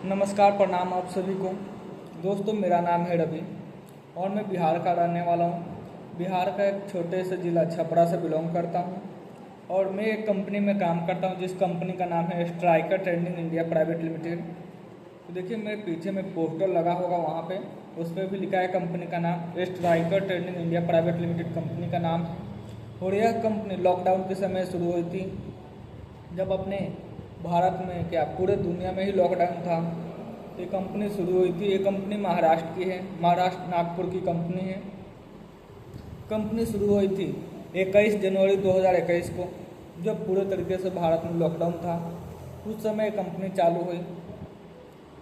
नमस्कार, प्रणाम आप सभी को। दोस्तों, मेरा नाम है रवि और मैं बिहार का रहने वाला हूँ। बिहार का एक छोटे से ज़िला छपरा से बिलोंग करता हूँ और मैं एक कंपनी में काम करता हूँ जिस कंपनी का नाम है striker trading India private limited. तो देखिए, मेरे पीछे में पोस्टर लगा होगा, वहाँ पे उस पर भी लिखा है कंपनी का नाम striker trading India private limited company का नाम है। और यह कंपनी लॉकडाउन के समय शुरू हुई थी, जब अपने भारत में क्या पूरे दुनिया में ही लॉकडाउन था। ये कंपनी शुरू हुई थी। ये कंपनी महाराष्ट्र की है, महाराष्ट्र नागपुर की कंपनी है। कंपनी शुरू हुई थी 21 जनवरी 2021 को, जब पूरे तरीके से भारत में लॉकडाउन था। उस समय कंपनी चालू हुई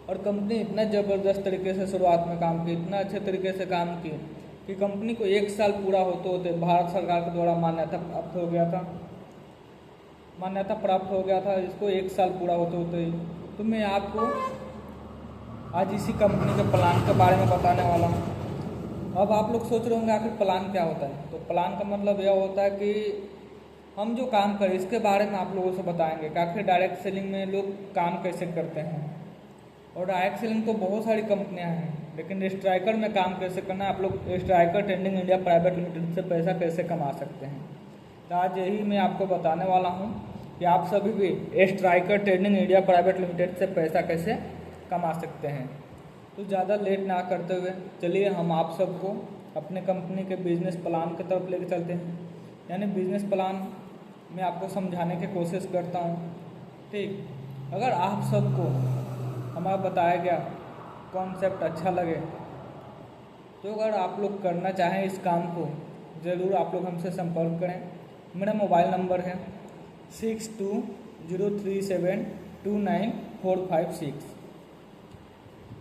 और कंपनी इतना ज़बरदस्त तरीके से शुरुआत में काम की, इतना अच्छे तरीके से काम की कि कंपनी को 1 साल पूरा होते होते भारत सरकार के द्वारा मान्यता प्राप्त हो गया था। इसको 1 साल पूरा होते होते ही। तो मैं आपको आज इसी कंपनी के प्लान के बारे में बताने वाला हूँ। अब आप लोग सोच रहे होंगे आखिर प्लान क्या होता है। तो प्लान का मतलब यह होता है कि हम जो काम करें इसके बारे में आप लोगों से बताएंगे कि आखिर डायरेक्ट सेलिंग में लोग काम कैसे करते हैं। और डायरेक्ट सेलिंग तो बहुत सारी कंपनियां हैं, लेकिन स्ट्राइकर में काम कैसे करना है, आप लोग striker trading India private limited से पैसा कैसे कमा सकते हैं। तो आज यही मैं आपको बताने वाला हूं कि आप सभी भी striker trading India private limited से पैसा कैसे कमा सकते हैं। तो ज़्यादा लेट ना करते हुए चलिए हम आप सबको अपने कंपनी के बिजनेस प्लान की तरफ लेकर चलते हैं। यानी बिजनेस प्लान मैं आपको समझाने की कोशिश करता हूँ। ठीक, अगर आप सबको हमारा बताया गया कॉन्सेप्ट अच्छा लगे तो अगर आप लोग करना चाहें इस काम को, ज़रूर आप लोग हमसे संपर्क करें। मेरा मोबाइल नंबर है 6203729456।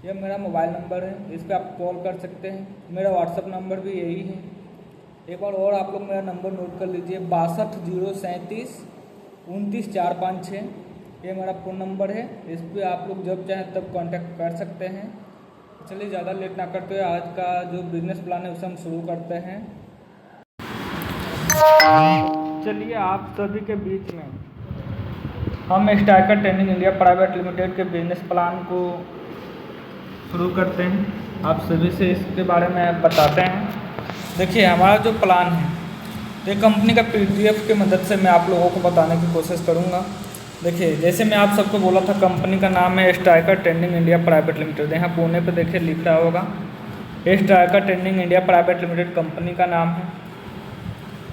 यह मेरा मोबाइल नंबर है, इस पर आप कॉल कर सकते हैं। मेरा व्हाट्सअप नंबर भी यही है। एक बार और आप लोग मेरा नंबर नोट कर लीजिए, 6203729456। ये मेरा फ़ोन नंबर है। इस पर आप लोग जब चाहें तब कांटेक्ट कर सकते हैं। चलिए ज़्यादा लेट ना करते हुए आज का जो बिजनेस प्लान है उसे हम शुरू करते हैं। चलिए आप सभी के बीच में हम striker trading India private limited के बिजनेस प्लान को शुरू करते हैं। आप सभी से इसके बारे में बताते हैं। देखिए, हमारा जो प्लान है ये कंपनी का PDF की मदद से मैं आप लोगों को बताने की कोशिश करूँगा। देखिए, जैसे मैं आप सबको बोला था, कंपनी का नाम है striker trading India private limited. यहाँ पुणे पे देखिए लिख रहा होगा striker trading India private limited company का नाम है।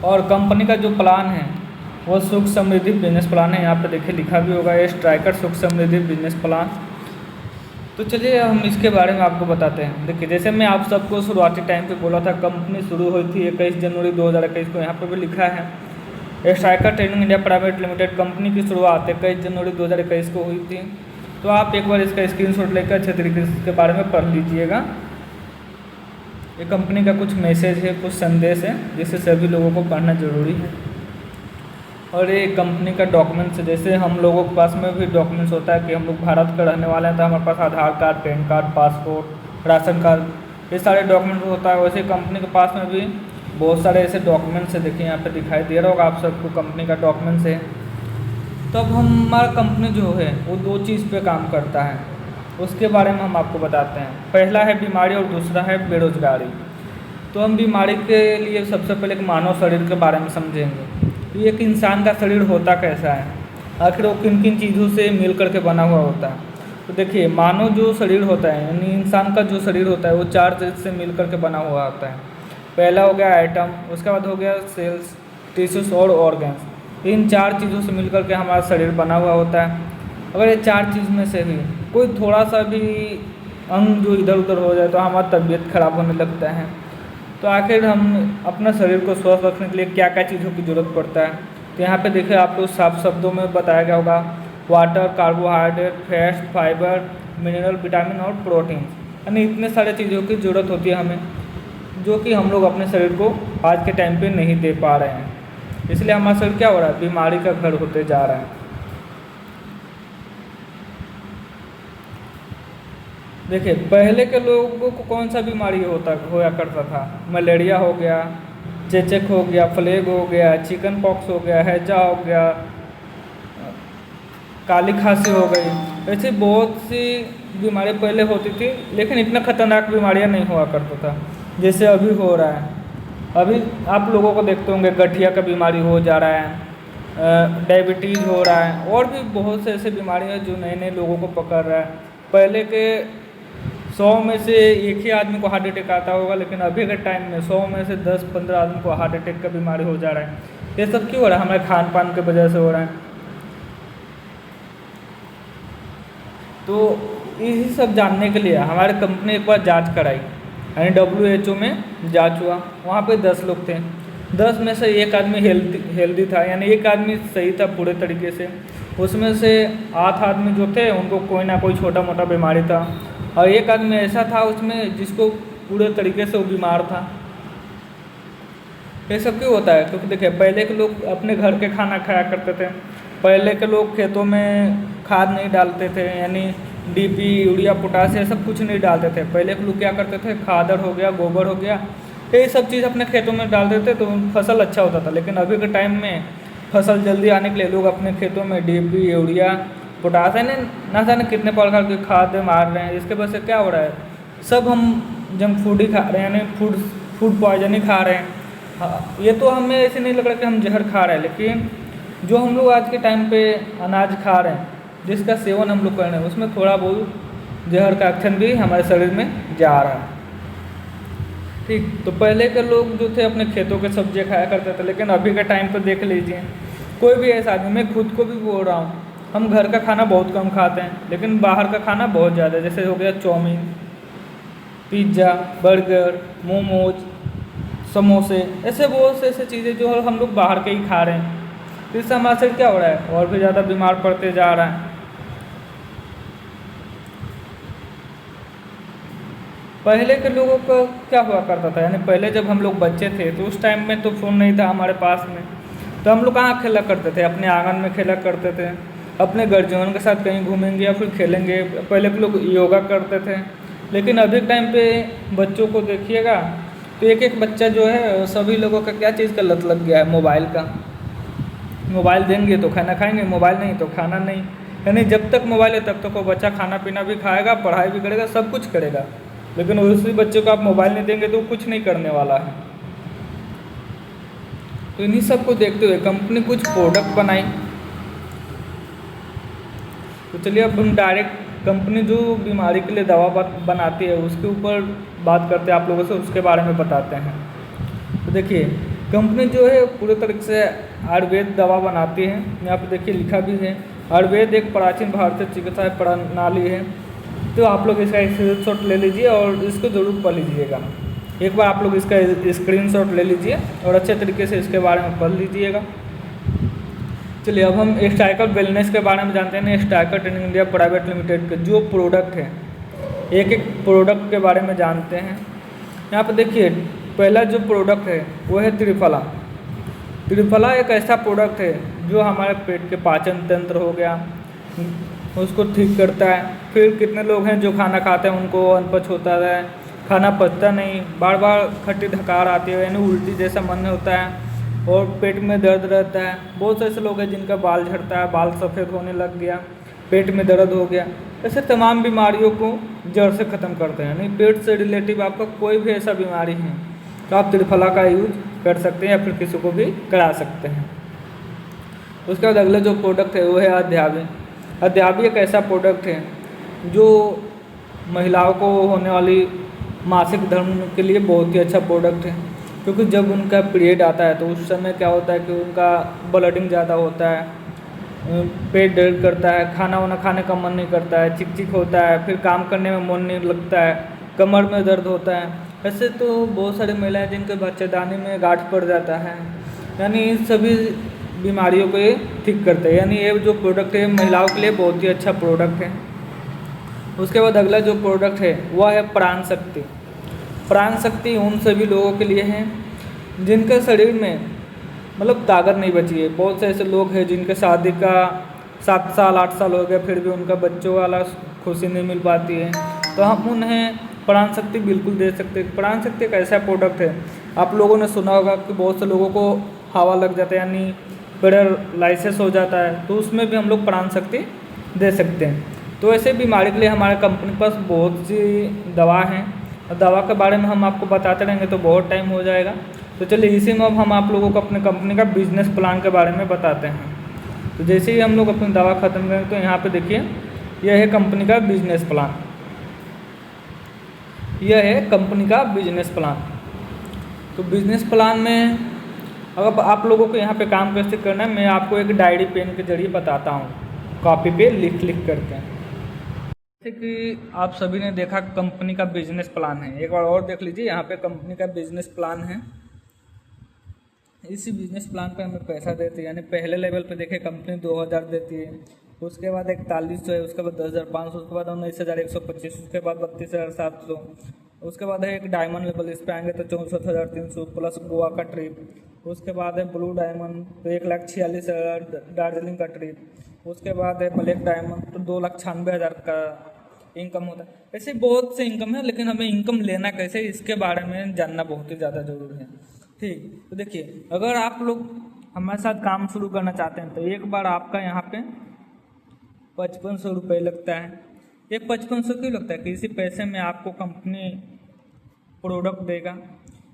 और कंपनी का जो प्लान है वो सुख समृद्धि बिजनेस प्लान है। यहाँ पे देखिए लिखा भी होगा स्ट्राइकर सुख समृद्धि बिजनेस प्लान। तो चलिए हम इसके बारे में आपको बताते हैं। देखिए, जैसे मैं आप सबको शुरुआती टाइम पे बोला था, कंपनी शुरू हुई थी 21 जनवरी 2021 को। यहाँ पे भी लिखा है striker trading India private limited company की शुरुआत 21 जनवरी 2021 को हुई थी। तो आप एक बार इसका स्क्रीनशॉट लेकर अच्छे तरीके से इसके बारे में पढ़ लीजिएगा। ये कंपनी का कुछ मैसेज है, कुछ संदेश है, जिसे सभी लोगों को पढ़ना जरूरी है। और ये कंपनी का डॉक्यूमेंट्स है। जैसे हम लोगों के पास में भी डॉक्यूमेंट्स होता है कि हम लोग भारत का रहने वाले हैं, तो हमारे पास Aadhaar card, PAN card, passport, ration card, ये सारे डॉक्यूमेंट्स होता है। वैसे कंपनी के पास में भी बहुत सारे ऐसे डॉक्यूमेंट्स है। देखिए यहाँ पे दिखाई दे रहा होगा आप सबको कंपनी का डॉक्यूमेंट्स है। तो अब हमारा कंपनी जो है वो 2 चीज़ पे काम करता है, उसके बारे में हम आपको बताते हैं। पहला है बीमारी और दूसरा है बेरोजगारी। तो हम बीमारी के लिए सबसे पहले एक मानव शरीर के बारे में समझेंगे कि एक इंसान का शरीर होता कैसा है, आखिर वो किन किन चीज़ों से मिल करके बना हुआ होता है। तो देखिए, मानव जो शरीर होता है, यानी इंसान का जो शरीर होता है वो 4 चीज़ से मिल करके बना हुआ होता है। पहला हो गया एटम, उसके बाद हो गया सेल्स, टिश्यूज और ऑर्गन्स। इन 4 चीज़ों से मिलकर के हमारा शरीर बना हुआ होता है। अगर ये 4 चीज़ में से भी कोई थोड़ा सा भी अंग जो इधर उधर हो जाए तो हमारी तबीयत खराब होने लगता है। तो आखिर हम अपना शरीर को स्वस्थ रखने के लिए क्या क्या चीज़ों की ज़रूरत पड़ता है। तो यहाँ पे देखिए आपको साफ शब्दों में बताया गया होगा water, carbohydrate, fats, fibre, mineral, vitamin और प्रोटीन। यानी इतने सारे चीज़ों की ज़रूरत होती है हमें, जो कि हम लोग अपने शरीर को आज के टाइम पे नहीं दे पा रहे हैं। इसलिए हमारा शरीर क्या हो रहा है, बीमारी का घर होते जा रहा है। देखिए, पहले के लोगों को कौन सा बीमारी होया करता था। मलेरिया हो गया, चेचक हो गया, प्लेग हो गया, चिकन पॉक्स हो गया, हैजा हो गया, काली खांसी हो गई। ऐसी बहुत सी बीमारियाँ पहले होती थी, लेकिन इतना खतरनाक बीमारियाँ नहीं हुआ करता था जैसे अभी हो रहा है। अभी आप लोगों को देखते होंगे गठिया का बीमारी हो जा रहा है, डायबिटीज़ हो रहा है, और भी बहुत से ऐसे बीमारियाँ हैं जो नए नए लोगों को पकड़ रहा है। पहले के 100 में से एक ही आदमी को हार्ट अटैक आता होगा, लेकिन अभी के टाइम में 100 में से 10-15 आदमी को हार्ट अटैक का बीमारी हो जा रहा है। ये सब क्यों हो रहा है? हमारे खान पान की वजह से हो रहा है। तो यही सब जानने के लिए हमारी कंपनी एक बार जांच कराई, यानी WHO में जांच हुआ। वहाँ पे 10 लोग थे, 10 में से एक आदमी हेल्दी था, यानी एक आदमी सही था पूरे तरीके से। उसमें से 8 आदमी जो थे उनको कोई ना कोई छोटा मोटा बीमारी था, और एक आदमी ऐसा था उसमें जिसको पूरे तरीके से वो बीमार था। ये सब क्यों होता है? क्योंकि देखिए, पहले के लोग अपने घर के खाना खाया करते थे। पहले के लोग खेतों में खाद नहीं डालते थे, यानी DP, यूरिया, पोटाश ये सब कुछ नहीं डालते थे। पहले के लोग क्या करते थे, खादर हो गया, गोबर हो गया, ये सब चीज़ अपने खेतों में डालते थे तो फसल अच्छा होता था। लेकिन अभी के टाइम में फसल जल्दी आने के लिए लोग अपने खेतों में DP, यूरिया, पोटाश है ना जाने कितने प्रकार के खाद मार रहे हैं। इसके वजह से क्या हो रहा है, सब हम जंक फूड ही खा रहे हैं, यानी फूड पॉइजन ही खा रहे हैं। हाँ, ये तो हमें ऐसे नहीं लग रहा कि हम जहर खा रहे हैं, लेकिन जो हम लोग आज के टाइम पे अनाज खा रहे हैं, जिसका सेवन हम लोग कर रहे हैं, उसमें थोड़ा बहुत जहर का एक्शन भी हमारे शरीर में जा रहा है। ठीक, तो पहले के लोग जो थे अपने खेतों के सब्जियाँ खाया करते थे, लेकिन अभी के टाइम पे देख लीजिए, कोई भी ऐसा आदमी, मैं खुद को भी बोल रहा हूँ, हम घर का खाना बहुत कम खाते हैं, लेकिन बाहर का खाना बहुत ज़्यादा, जैसे हो गया चाउमीन, पिज़्ज़ा, बर्गर, मोमोज, समोसे, ऐसे बहुत से ऐसे चीज़ें जो हम लोग बाहर के ही खा रहे हैं। तो इससे हमारा शरीर क्या हो रहा है, और भी ज़्यादा बीमार पड़ते जा रहा है। पहले के लोगों को क्या हुआ करता था, यानी पहले जब हम लोग बच्चे थे तो उस टाइम में तो फ़ोन नहीं था हमारे पास में, तो हम लोग कहाँ खेला करते थे, अपने आंगन में खेला करते थे, अपने गार्जियन के साथ कहीं घूमेंगे या फिर खेलेंगे। पहले के लोग योगा करते थे, लेकिन अभी टाइम पे बच्चों को देखिएगा तो एक एक बच्चा जो है, सभी लोगों का क्या चीज़ का लत लग गया है, मोबाइल का। मोबाइल देंगे तो खाना खाएंगे, मोबाइल नहीं तो खाना नहीं, यानी जब तक मोबाइल है तब तक वो बच्चा खाना पीना भी खाएगा, पढ़ाई भी करेगा, सब कुछ करेगा। लेकिन उसी बच्चे को आप मोबाइल नहीं देंगे तो वो कुछ नहीं करने वाला है। तो इन्हीं सब को देखते हुए कंपनी कुछ प्रोडक्ट बनाई। तो चलिए अब हम डायरेक्ट कंपनी जो बीमारी के लिए दवा बनाती है उसके ऊपर बात करते हैं, आप लोगों से उसके बारे में बताते हैं। तो देखिए, कंपनी जो है पूरे तरीके से आयुर्वेद दवा बनाती है। यहाँ पे देखिए लिखा भी है, आयुर्वेद एक प्राचीन भारतीय चिकित्सा प्रणाली है। तो आप लोग इसका स्क्रीनशॉट ले लीजिए और इसको ज़रूर पढ़ लीजिएगा। एक बार आप लोग इसका स्क्रीनशॉट ले लीजिए और अच्छे तरीके से इसके बारे में पढ़ लीजिएगा। चलिए अब हम स्ट्राइकर वेलनेस के बारे में जानते हैं। Striker training India private limited के जो प्रोडक्ट है, एक एक प्रोडक्ट के बारे में जानते हैं। यहाँ पर देखिए, पहला जो प्रोडक्ट है वो है त्रिफला। त्रिफला एक ऐसा प्रोडक्ट है जो हमारे पेट के पाचन तंत्र हो गया उसको ठीक करता है। फिर कितने लोग हैं जो खाना खाते हैं उनको अनपच होता है, खाना पचता नहीं, बार बार खट्टी धकार आती है, यानी उल्टी जैसा मन होता है और पेट में दर्द रहता है। बहुत से ऐसे लोग हैं जिनका बाल झड़ता है, बाल सफ़ेद होने लग गया, पेट में दर्द हो गया। ऐसे तमाम बीमारियों को जड़ से ख़त्म करते हैं। यानी पेट से रिलेटिव आपका कोई भी ऐसा बीमारी है तो आप त्रिफला का यूज कर सकते हैं या फिर किसी को भी करा सकते हैं। उसके बाद अगला जो प्रोडक्ट है वो है अध्यावी। अध्यावी एक ऐसा प्रोडक्ट है जो महिलाओं को होने वाली मासिक धर्म के लिए बहुत ही अच्छा प्रोडक्ट है, क्योंकि जब उनका पीरियड आता है तो उस समय क्या होता है कि उनका ब्लीडिंग ज़्यादा होता है, पेट दर्द करता है, खाना वाना खाने का मन नहीं करता है, चिक चिक होता है, फिर काम करने में मन नहीं लगता है, कमर में दर्द होता है। ऐसे तो बहुत सारी महिलाएं जिनके बच्चेदानी में गांठ पड़ जाता है, यानी इन सभी बीमारियों को ये ठीक करते हैं। यानी ये जो प्रोडक्ट है महिलाओं के लिए बहुत ही अच्छा प्रोडक्ट है। उसके बाद अगला जो प्रोडक्ट है वह है प्राण शक्ति। प्राण शक्ति उन सभी लोगों के लिए है जिनके शरीर में मतलब ताकत नहीं बची है। बहुत से ऐसे लोग हैं जिनके शादी का 7 साल 8 साल हो गए फिर भी उनका बच्चों वाला खुशी नहीं मिल पाती है, तो हम उन्हें प्राण शक्ति बिल्कुल दे सकते हैं। प्राण शक्ति एक ऐसा प्रोडक्ट है, आप लोगों ने सुना होगा कि बहुत से लोगों को हवा लग जाता है यानी पैरालाइसिस हो जाता है, तो उसमें भी हम लोग प्राण शक्ति दे सकते हैं। तो ऐसे बीमारी के लिए हमारे कंपनी के पास बहुत सी दवा हैं, और दवा के बारे में हम आपको बताते रहेंगे तो बहुत टाइम हो जाएगा। तो चलिए इसी में अब हम आप लोगों को अपने कंपनी का बिजनेस प्लान के बारे में बताते हैं। तो जैसे ही हम लोग अपनी दवा ख़त्म करें तो यहाँ पे देखिए यह है कंपनी का बिजनेस प्लान, यह है कंपनी का बिजनेस प्लान। तो बिजनेस प्लान में अब आप लोगों को यहाँ पे काम कैसे करना है मैं आपको एक डायरी पेन के जरिए बताता हूँ, कॉपी पे लिख करके। जैसे कि आप सभी ने देखा कंपनी का बिजनेस प्लान है, एक बार और देख लीजिए, यहाँ पे कंपनी का बिजनेस प्लान है। इसी बिजनेस प्लान पे हमें पैसा देती है, यानी पहले लेवल पे देखें कंपनी 2000 देती है, उसके बाद 4100 है, उसके बाद 10,500, उसके बाद 19,125, उसके बाद 32,700, उसके बाद है एक डायमंड लेवल, इस पे आएंगे तो 64,300 प्लस गोवा का ट्रिप, उसके बाद है ब्लू डायमंड तो 1,46,000 दार्जिलिंग का ट्रिप, उसके बाद है ब्लैक डायमंड तो 2,96,000 का इनकम होता है। ऐसे बहुत से इनकम है, लेकिन हमें इनकम लेना कैसे इसके बारे में जानना बहुत ही ज़्यादा जरूरी है। ठीक, तो देखिए अगर आप लोग हमारे साथ काम शुरू करना चाहते हैं तो एक बार आपका यहाँ पे 5500 रुपये लगता है। ये 5500 क्यों लगता है कि इसी पैसे में आपको कंपनी प्रोडक्ट देगा,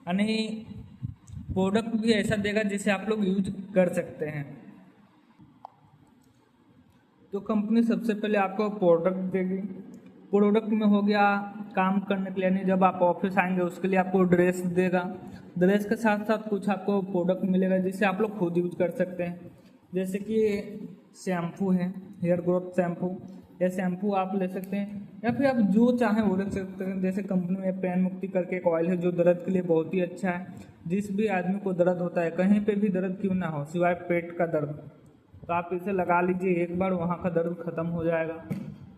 यानी प्रोडक्ट भी ऐसा देगा जिसे आप लोग यूज कर सकते हैं। तो कंपनी सबसे पहले आपको प्रोडक्ट देगी, प्रोडक्ट में हो गया काम करने के लिए, यानी जब आप ऑफिस आएंगे उसके लिए आपको ड्रेस देगा, ड्रेस के साथ साथ कुछ आपको प्रोडक्ट मिलेगा जिसे आप लोग खुद यूज कर सकते हैं। जैसे कि शैम्पू है, हेयर ग्रोथ शैम्पू, या शैम्पू आप ले सकते हैं, या फिर आप जो चाहें वो ले सकते हैं। जैसे कंपनी में पैन मुक्ति करके एक ऑयल है जो दर्द के लिए बहुत ही अच्छा है। जिस भी आदमी को दर्द होता है, कहीं पे भी दर्द क्यों ना हो सिवाय पेट का दर्द, तो आप इसे लगा लीजिए, एक बार वहाँ का दर्द खत्म हो जाएगा।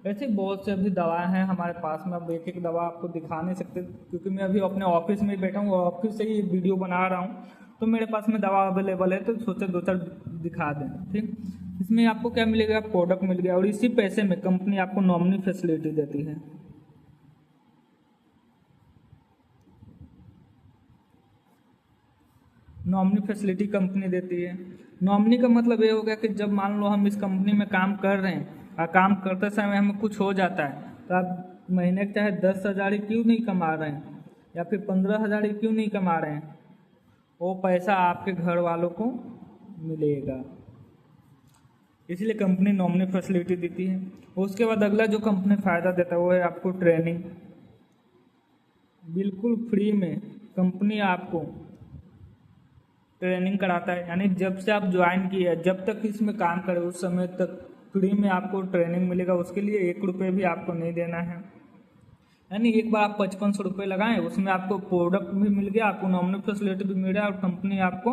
ऐसे बहुत से अभी दवाएं हैं हमारे पास में, अब एक एक दवा आपको दिखा नहीं सकते क्योंकि मैं अभी अपने ऑफिस में बैठा हूँ और ऑफिस से ही वीडियो बना रहा हूँ, तो मेरे पास में दवा अवेलेबल है, तो सोचा दो चार दिखा दें। ठीक, इसमें आपको क्या मिलेगा, प्रोडक्ट मिल गया, और इसी पैसे में कंपनी आपको नॉमिनी फैसिलिटी देती है। नॉमिनी फैसिलिटी कंपनी देती है। नॉमिनी का मतलब ये हो गया कि जब मान लो हम इस कंपनी में काम कर रहे हैं और काम करते समय हमें कुछ हो जाता है, तो आप महीने के चाहे 10,000 ही क्यों नहीं कमा रहे हैं या फिर 15,000 ही क्यों नहीं कमा रहे हैं, वो पैसा आपके घर वालों को मिलेगा। इसलिए कंपनी नॉमिनी फैसिलिटी देती है। उसके बाद अगला जो कंपनी फ़ायदा देता है वो है आपको ट्रेनिंग। बिल्कुल फ्री में कंपनी आपको ट्रेनिंग कराता है, यानी जब से आप ज्वाइन किए जब तक इसमें काम करें उस समय तक फ्री में आपको ट्रेनिंग मिलेगा। उसके लिए 1 रुपये भी आपको नहीं देना है, यानी एक बार आप 5500 रुपये लगाएं, उसमें आपको प्रोडक्ट भी मिल गया, आपको नॉमिनी फैसिलिटी भी मिल रहा है और कंपनी आपको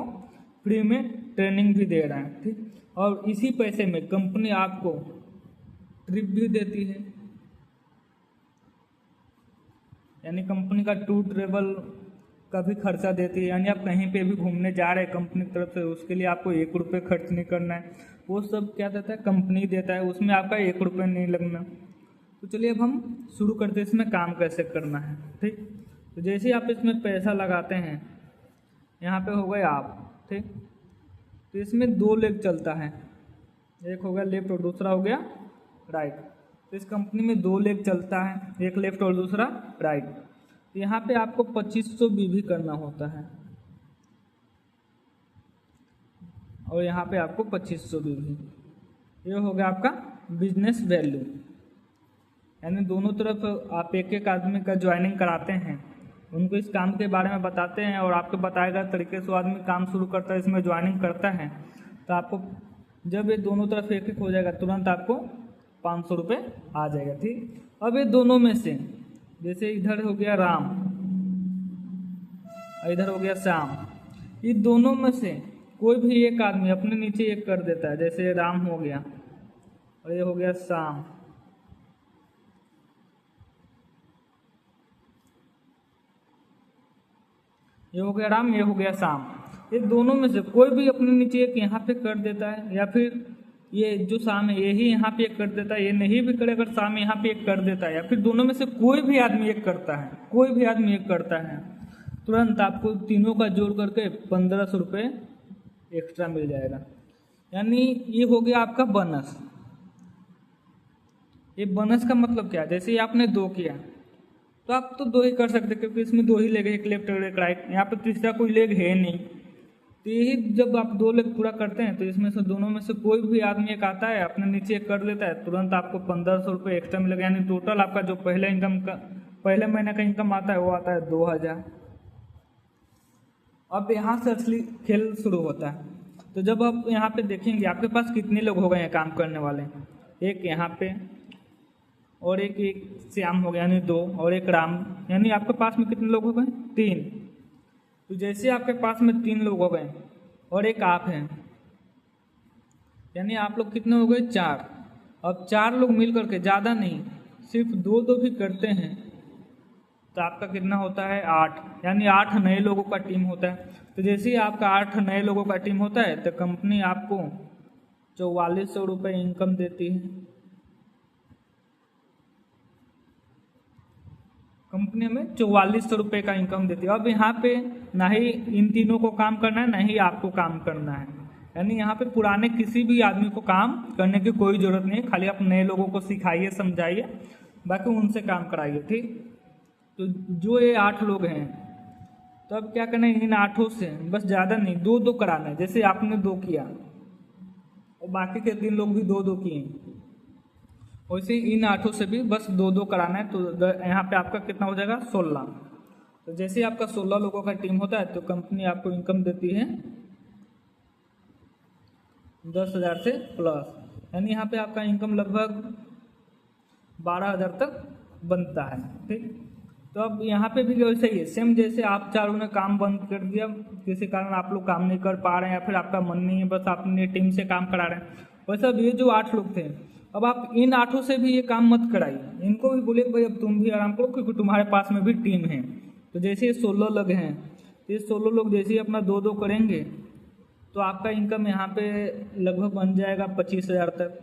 फ्री में ट्रेनिंग भी दे रहा है। ठीक, और इसी पैसे में कंपनी आपको ट्रिप भी देती है, यानी कंपनी का टूर ट्रेवल का भी खर्चा देती है, यानी आप कहीं पे भी घूमने जा रहे हैं कंपनी की तरफ से, उसके लिए आपको 1 रुपये खर्च नहीं करना है, वो सब क्या देता है कंपनी देता है, उसमें आपका 1 रुपये नहीं लगना। तो चलिए अब हम शुरू करते हैं इसमें काम कैसे करना है। ठीक, तो जैसे ही आप इसमें पैसा लगाते हैं, यहाँ पे हो गए आप। ठीक, तो इसमें 2 लेग चलता है, एक हो गया लेफ्ट और दूसरा हो गया राइट। तो इस कंपनी में 2 लेग चलता है, एक लेफ्ट और दूसरा राइट। तो यहाँ पे आपको 2500 बीवी करना होता है और यहाँ पे आपको 2500 बीवी। ये हो गया आपका बिजनेस वैल्यू, यानी दोनों तरफ आप एक एक आदमी का ज्वाइनिंग कराते हैं, उनको इस काम के बारे में बताते हैं और आपको बताए गए तरीके से आदमी काम शुरू करता है, इसमें ज्वाइनिंग करता है, तो आपको जब ये दोनों तरफ एक एक हो जाएगा तुरंत आपको 500 रुपये आ जाएगा। ठीक, अब ये दोनों में से जैसे इधर हो गया राम, इधर हो गया श्याम, ये दोनों में से कोई भी एक आदमी अपने नीचे एक कर देता है, जैसे राम हो गया और ये हो गया श्याम, ये हो गया राम, ये हो गया श्याम। ये दोनों में से कोई भी अपने नीचे एक यहाँ पे कर देता है, या फिर ये जो शाम है यही यहाँ पे एक कर देता है, ये नहीं भी करे अगर शाम यहाँ पे एक कर देता है, या फिर दोनों में से कोई भी आदमी एक करता है, कोई भी आदमी एक करता है, तुरंत आपको तीनों का जोड़ करके 1500 रुपये एक्स्ट्रा मिल जाएगा। यानी ये हो गया आपका बोनस। ये बोनस का मतलब क्या है, जैसे ही आपने 2 किया तो आप तो 2 ही कर सकते क्योंकि इसमें 2 ही लेग, एक लेफ्ट और एक राइट, यहाँ पे तीसरा कोई लेग है नहीं। तो यही जब आप 2 लेग पूरा करते हैं तो इसमें से दोनों में से कोई भी आदमी एक आता है अपने नीचे कर लेता है, तुरंत आपको 1500 रुपये एक्स्ट्रा मिलेगा। यानी टोटल आपका जो पहले महीने का इनकम आता है वो आता है 2000। अब यहाँ से असली खेल शुरू होता है। तो जब आप यहाँ पे देखेंगे आपके पास कितने लोग हो गए हैं काम करने वाले, एक यहाँ पे और एक श्याम हो गया यानी 2, और एक राम, यानी आपके पास में कितने लोग हो गए, 3। तो जैसे आपके पास में 3 लोग हो गए और एक आप हैं, यानी आप लोग कितने हो गए, 4। अब 4 लोग मिल करके, ज़्यादा नहीं, सिर्फ 2 भी करते हैं तो आपका कितना होता है, 8, यानी 8 नए लोगों का टीम होता है। तो जैसे ही आपका 8 नए लोगों का टीम होता है तो कंपनी आपको 4400 रुपये इनकम देती है। कंपनी में 4400 रुपये का इनकम देती है। अब यहाँ पे ना ही इन तीनों को काम करना है, ना ही आपको काम करना है, यानी यहाँ पे पुराने किसी भी आदमी को काम करने की कोई ज़रूरत नहीं है। खाली आप नए लोगों को सिखाइए, समझाइए, बाकी उनसे काम कराइए, ठीक। तो जो ये 8 लोग हैं तो अब क्या करना है, इन 8 से बस ज़्यादा नहीं, 2 कराना है। जैसे आपने 2 किया और बाकी के 3 लोग भी 2 किए, वैसे इन 8 से भी बस 2 कराना है। तो यहाँ पे आपका कितना हो जाएगा, 16। तो जैसे आपका 16 लोगों का टीम होता है तो कंपनी आपको इनकम देती है 10,000 से प्लस, यानी यहाँ पे आपका इनकम लगभग 12,000 तक बनता है, ठीक। तो अब यहाँ पे भी वैसे ही है, सेम जैसे आप 4 ने काम बंद कर दिया, किसी कारण आप लोग काम नहीं कर पा रहे हैं या फिर आपका मन नहीं है, बस अपनी टीम से काम करा रहे हैं। वैसे अब ये जो 8 लोग थे, अब आप इन 8 से भी ये काम मत कराइए, इनको भी बोले भाई अब तुम भी आराम करो क्योंकि तुम्हारे पास में भी टीम है। तो जैसे ये 16 लोग हैं, तो ये 16 लोग जैसे ही अपना 2 करेंगे तो आपका इनकम यहाँ पे लगभग बन जाएगा 25,000 तक,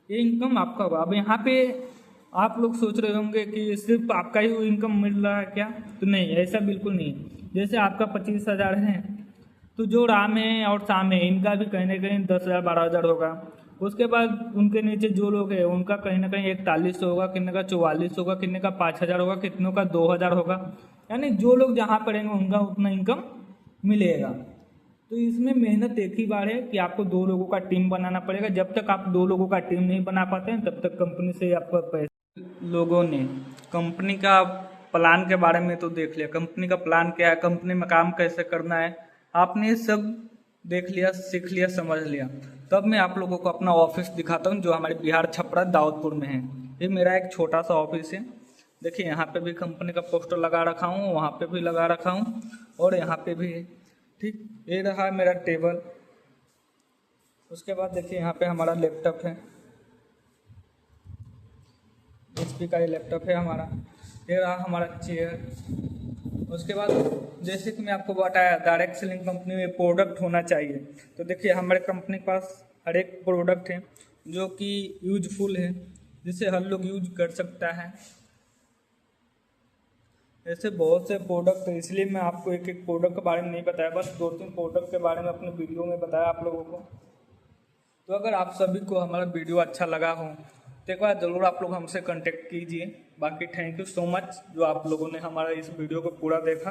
ये इनकम आपका होगा। अब यहाँ पे आप लोग सोच रहे होंगे कि सिर्फ आपका ही इनकम मिल रहा है क्या, तो नहीं, ऐसा बिल्कुल नहीं। जैसे आपका 25,000 है तो जो राम है और शाम है इनका भी कहीं ना कहीं 10,000 12,000 होगा। उसके बाद उनके नीचे जो लोग हैं उनका कहीं ना कहीं 41 होगा, कितने का 44 होगा, कितने का 5,000 होगा, कितनों का 2,000 होगा, यानी जो लोग जहाँ पढ़ेंगे उनका उतना इनकम मिलेगा। तो इसमें मेहनत एक ही बार है कि आपको 2 लोगों का टीम बनाना पड़ेगा। जब तक आप 2 लोगों का टीम नहीं बना पाते हैं तब तक कंपनी से आपका पैसा। लोगों ने कंपनी का प्लान के बारे में तो देख लिया, कंपनी का प्लान क्या है, कंपनी में काम कैसे करना है, आपने सब देख लिया, सीख लिया, समझ लिया। तब मैं आप लोगों को अपना ऑफिस दिखाता हूँ जो हमारे बिहार छपरा दाऊदपुर में है। ये मेरा एक छोटा सा ऑफिस है, देखिए यहाँ पे भी कंपनी का पोस्टर लगा रखा हूँ, वहाँ पे भी लगा रखा हूँ और यहाँ पे भी है, ठीक। ये रहा मेरा टेबल। उसके बाद देखिए यहाँ पे हमारा लैपटॉप है, HP का ये लैपटॉप है हमारा। ये रहा हमारा चेयर। उसके बाद जैसे कि मैं आपको बताया डायरेक्ट सेलिंग कंपनी में प्रोडक्ट होना चाहिए, तो देखिए हमारे कंपनी के पास हर एक प्रोडक्ट है जो कि यूजफुल है, जिसे हर लोग यूज कर सकता है। ऐसे बहुत से प्रोडक्ट है, इसलिए मैं आपको एक एक प्रोडक्ट के बारे में नहीं बताया, बस 2-3 प्रोडक्ट के बारे में अपने वीडियो में बताया आप लोगों को। तो अगर आप सभी को हमारा वीडियो अच्छा लगा हो तो एक बार ज़रूर आप लोग हमसे कांटेक्ट कीजिए। बाकी थैंक यू सो मच जो आप लोगों ने हमारा इस वीडियो को पूरा देखा।